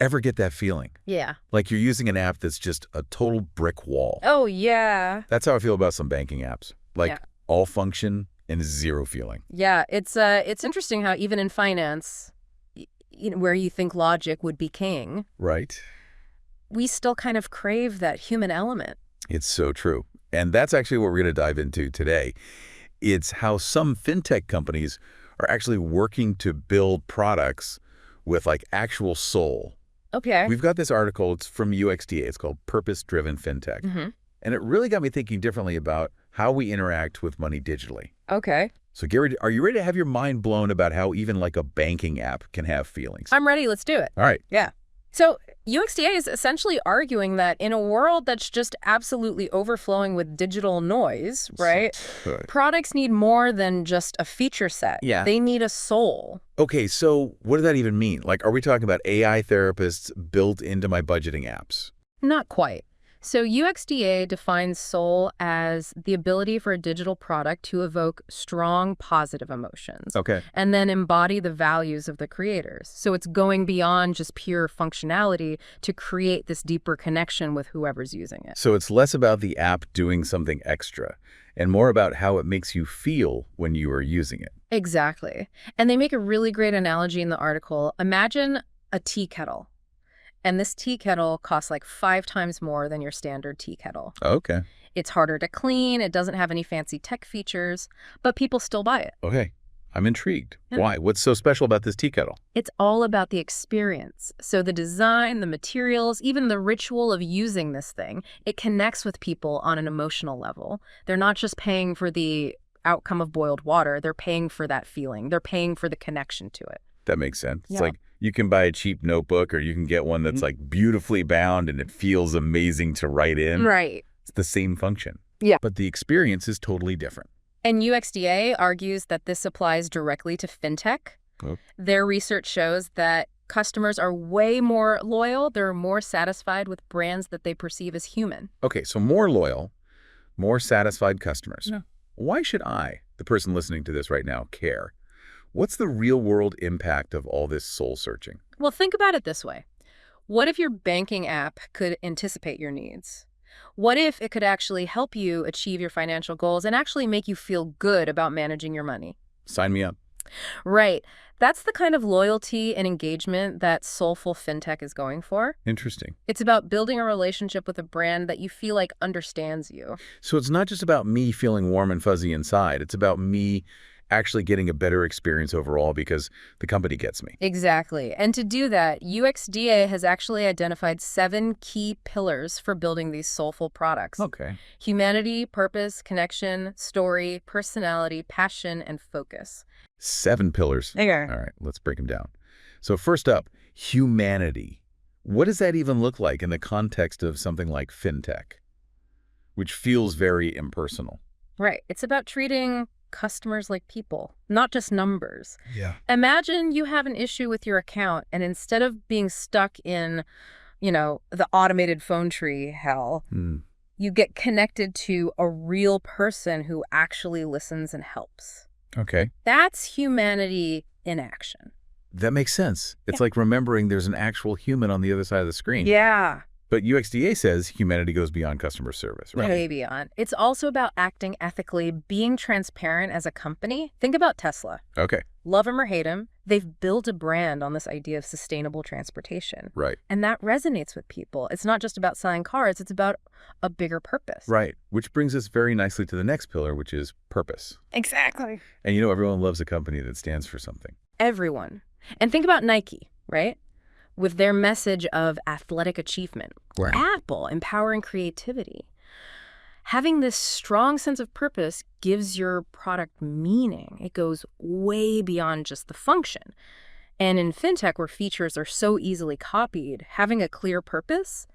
Ever get that feeling? Yeah. Like you're using an app that's just a total brick wall. Oh, yeah. That's how I feel about some banking apps. Like Yeah. all function and zero feeling. Yeah, it's interesting how even in finance, where you think logic would be king, Right? we still kind of crave that human element. It's so true. And that's actually what we're going to dive into today. It's how some fintech companies are actually working to build products with like actual soul. Okay. We've got this article, it's from UXDA, it's called Purpose-Driven Fintech. Mm-hmm. And it really got me thinking differently about how we interact with money digitally. Okay. So Gary, are you ready to have your mind blown about how even like a banking app can have feelings? I'm ready. Let's do it. All right. Yeah. So UXDA is essentially arguing that in a world that's just absolutely overflowing with digital noise, right, products need more than just a feature set. Yeah. They need a soul. Okay, so what does that even mean? Like, are we talking about AI therapists built into my budgeting apps? Not quite. So UXDA defines soul as the ability for a digital product to evoke strong positive emotions. Okay. And then embody the values of the creators. So it's going beyond just pure functionality to create this deeper connection with whoever's using it. So it's less about the app doing something extra and more about how it makes you feel when you are using it. Exactly. And they make a really great analogy in the article. Imagine a tea kettle. And this tea kettle costs like 5 times more than your standard tea kettle. Okay. It's harder to clean, it doesn't have any fancy tech features, but people still buy it. Okay. I'm intrigued. Yeah. Why? What's so special about this tea kettle? It's all about the experience. So the design, the materials, even the ritual of using this thing, it connects with people on an emotional level. They're not just paying for the outcome of boiled water, they're paying for that feeling. They're paying for the connection to it. That makes sense. Yeah. It's like you can buy a cheap notebook or you can get one that's like beautifully bound and it feels amazing to write in. Right. It's the same function. Yeah. But the experience is totally different. And UXDA argues that this applies directly to fintech. Oh. Their research shows that customers are way more loyal. They're more satisfied with brands that they perceive as human. Okay, so more loyal, more satisfied customers. Yeah. Why should I, the person listening to this right now, care? What's the real-world impact of all this soul-searching? Well, think about it this way. What if your banking app could anticipate your needs? What if it could actually help you achieve your financial goals and actually make you feel good about managing your money? Sign me up. Right. That's the kind of loyalty and engagement that soulful fintech is going for. Interesting. It's about building a relationship with a brand that you feel like understands you. So it's not just about me feeling warm and fuzzy inside. It's about me actually getting a better experience overall because the company gets me. Exactly. And to do that, UXDA has actually identified 7 key pillars for building these soulful products. Okay. Humanity, purpose, connection, story, personality, passion, and focus. 7 pillars. There. All right, let's break them down. So first up, humanity. What does that even look like in the context of something like fintech, which feels very impersonal? Right. It's about treating customers like people, not just numbers. Yeah. Imagine you have an issue with your account, and instead of being stuck in, the automated phone tree hell, you get connected to a real person who actually listens and helps. Okay. That's humanity in action. That makes sense. It's like remembering there's an actual human on the other side of the screen. Yeah. But UXDA says humanity goes beyond customer service, right? Way beyond. It's also about acting ethically, being transparent as a company. Think about Tesla. Okay. Love them or hate them, they've built a brand on this idea of sustainable transportation. Right. And that resonates with people. It's not just about selling cars, it's about a bigger purpose. Right. Which brings us very nicely to the next pillar, which is purpose. Exactly. And everyone loves a company that stands for something. Everyone. And think about Nike, right? With their message of athletic achievement. Right. Apple, empowering creativity. Having this strong sense of purpose gives your product meaning. It goes way beyond just the function. And in fintech, where features are so easily copied, having a clear purpose,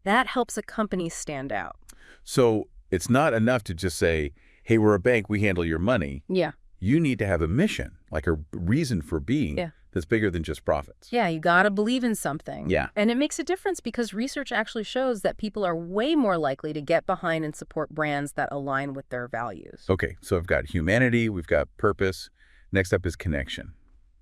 that helps a company stand out. So it's not enough to just say, hey, we're a bank, we handle your money. Yeah. You need to have a mission, like a reason for being. Yeah. That's bigger than just profits. Yeah, you gotta believe in something. Yeah. And it makes a difference because research actually shows that people are way more likely to get behind and support brands that align with their values. Okay, so I've got humanity, we've got purpose. Next up is connection.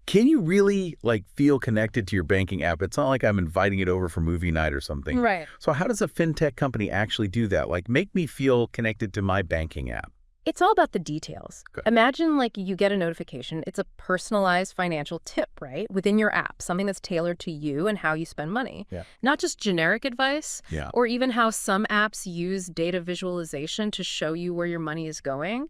Can you really, like, feel connected to your banking app? It's not like I'm inviting it over for movie night or something. Right. So how does a fintech company actually do that? Like, make me feel connected to my banking app. It's all about the details. Okay. Imagine like you get a notification. It's a personalized financial tip, right? Within your app, something that's tailored to you and how you spend money. Yeah. Not just generic advice, Yeah. or even how some apps use data visualization to show you where your money is going.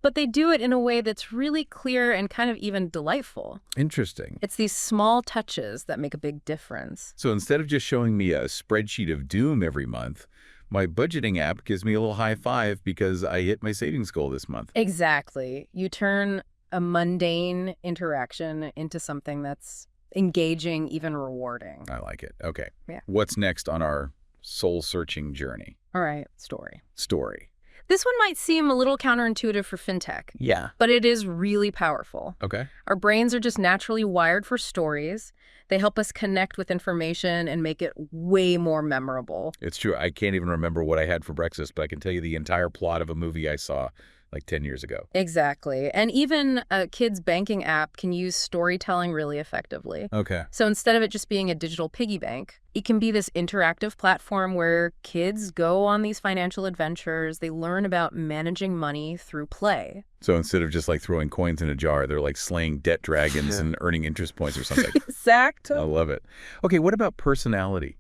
But they do it in a way that's really clear and kind of even delightful. Interesting. It's these small touches that make a big difference. So instead of just showing me a spreadsheet of doom every month, my budgeting app gives me a little high five because I hit my savings goal this month. Exactly. You turn a mundane interaction into something that's engaging, even rewarding. I like it. Okay. Yeah. What's next on our soul-searching journey? All right, story. Story. This one might seem a little counterintuitive for fintech, Yeah. but it is really powerful. Okay. Our brains are just naturally wired for stories. They help us connect with information and make it way more memorable. It's true. I can't even remember what I had for breakfast, but I can tell you the entire plot of a movie I saw like 10 years ago. Exactly. And even a kid's banking app can use storytelling really effectively. Okay. So instead of it just being a digital piggy bank, it can be this interactive platform where kids go on these financial adventures. They learn about managing money through play. So instead of just like throwing coins in a jar, they're like slaying debt dragons and earning interest points or something. Exactly. I love it. Okay, what about personality?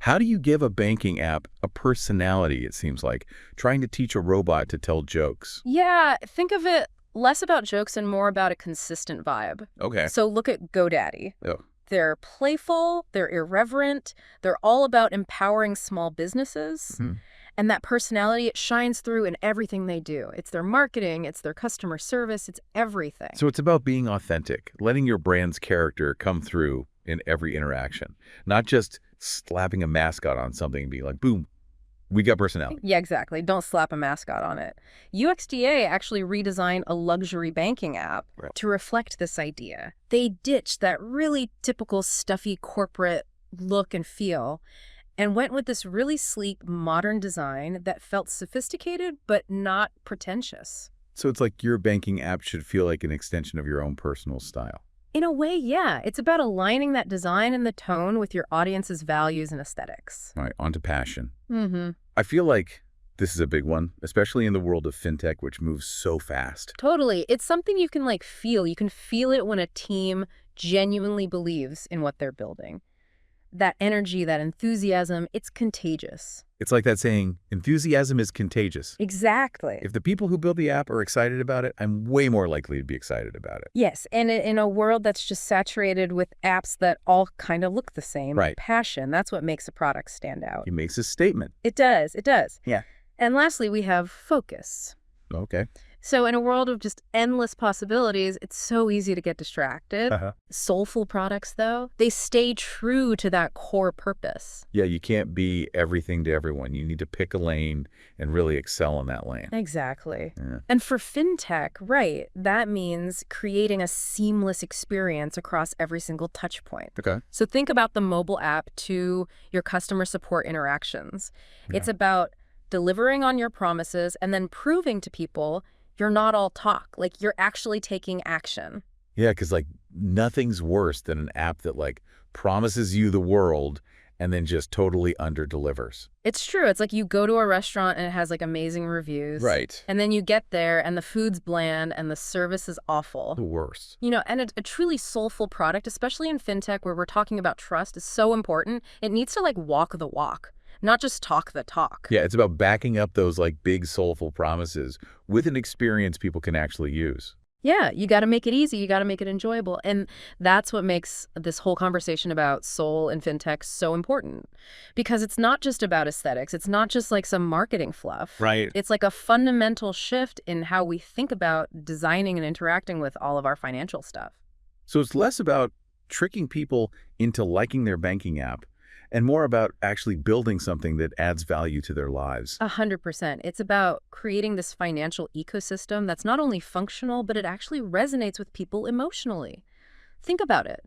How do you give a banking app a personality, it seems like, trying to teach a robot to tell jokes? Yeah, think of it less about jokes and more about a consistent vibe. Okay. So look at GoDaddy. Oh. They're playful, they're irreverent, they're all about empowering small businesses. And that personality, it shines through in everything they do. It's their marketing, it's their customer service, it's everything. So it's about being authentic, letting your brand's character come through in every interaction, not just slapping a mascot on something and being like, boom, we got personality. Yeah, exactly. Don't slap a mascot on it. UXDA actually redesigned a luxury banking app to reflect this idea. They ditched that really typical stuffy corporate look and feel and went with this really sleek, modern design that felt sophisticated but not pretentious. So it's like your banking app should feel like an extension of your own personal style. In a way, yeah. It's about aligning that design and the tone with your audience's values and aesthetics. All right, on to passion. I feel like this is a big one, especially in the world of fintech, which moves so fast. Totally. It's something you can like feel. You can feel it when a team genuinely believes in what they're building. That energy, that enthusiasm, it's contagious. It's like that saying, enthusiasm is contagious. Exactly. If the people who build the app are excited about it, I'm way more likely to be excited about it. Yes, and in a world that's just saturated with apps that all kind of look the same, Right. Passion, that's what makes a product stand out. It makes a statement. It does, it does. Yeah. And lastly, we have focus. Okay. So in a world of just endless possibilities, it's so easy to get distracted. Soulful products, though, they stay true to that core purpose. Yeah, you can't be everything to everyone. You need to pick a lane and really excel in that lane. Exactly. Yeah. And for fintech, right, that means creating a seamless experience across every single touch point. Okay. So think about the mobile app to your customer support interactions. It's about delivering on your promises and then proving to people you're not all talk, like you're actually taking action. Yeah, because like nothing's worse than an app that like promises you the world and then just totally under-delivers. It's true. It's like you go to a restaurant and it has like amazing reviews. Right. And then you get there and the food's bland and the service is awful. The worst. You know, and a truly soulful product, especially in fintech where we're talking about trust, is so important. It needs to like walk the walk, not just talk the talk. Yeah, it's about backing up those like big soulful promises with an experience people can actually use. Yeah, you got to make it easy. You got to make it enjoyable. And that's what makes this whole conversation about soul and fintech so important. Because it's not just about aesthetics. It's not just like some marketing fluff. Right. It's like a fundamental shift in how we think about designing and interacting with all of our financial stuff. So it's less about tricking people into liking their banking app and more about actually building something that adds value to their lives. 100%. It's about creating this financial ecosystem that's not only functional, but it actually resonates with people emotionally. Think about it.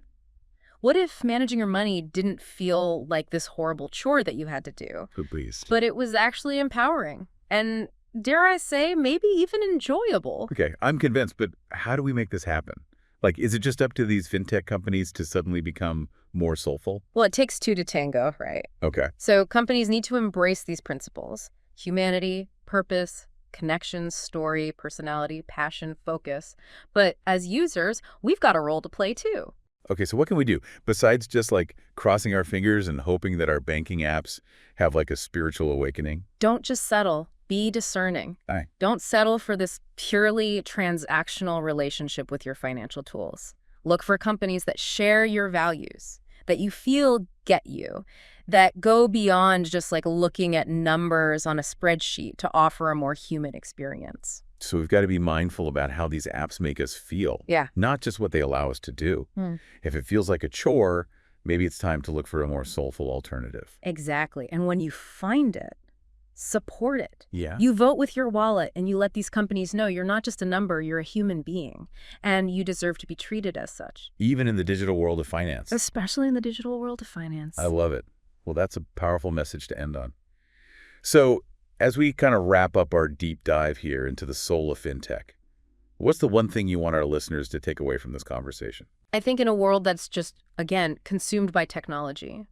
What if managing your money didn't feel like this horrible chore that you had to do, Please. but it was actually empowering and, dare I say, maybe even enjoyable? Okay, I'm convinced, but how do we make this happen? Like, is it just up to these fintech companies to suddenly become more soulful? Well, it takes two to tango, right? Okay. So companies need to embrace these principles: humanity, purpose, connections, story, personality, passion, focus. But as users, we've got a role to play too. Okay, so what can we do besides just like crossing our fingers and hoping that our banking apps have like a spiritual awakening? Don't just settle. Be discerning. Aye. Don't settle for this purely transactional relationship with your financial tools. Look for companies that share your values, that you feel get you, that go beyond just like looking at numbers on a spreadsheet to offer a more human experience. So we've got to be mindful about how these apps make us feel, Yeah. not just what they allow us to do. If it feels like a chore, maybe it's time to look for a more soulful alternative. Exactly. And when you find it, support it. Yeah. You vote with your wallet and you let these companies know you're not just a number, you're a human being, and you deserve to be treated as such. Even in the digital world of finance. Especially in the digital world of finance. I love it. Well, that's a powerful message to end on. So, as we kind of wrap up our deep dive here into the soul of fintech, what's the one thing you want our listeners to take away from this conversation? I think in a world that's just, again, consumed by technology,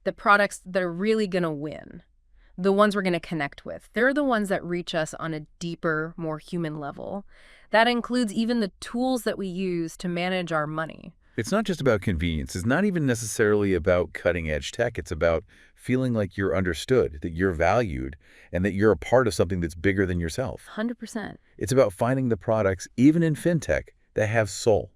the products that are really going to win, the ones we're going to connect with, they're the ones that reach us on a deeper, more human level. That includes even the tools that we use to manage our money. It's not just about convenience. It's not even necessarily about cutting-edge tech. It's about feeling like you're understood, that you're valued, and that you're a part of something that's bigger than yourself. 100%. It's about finding the products, even in fintech, that have soul.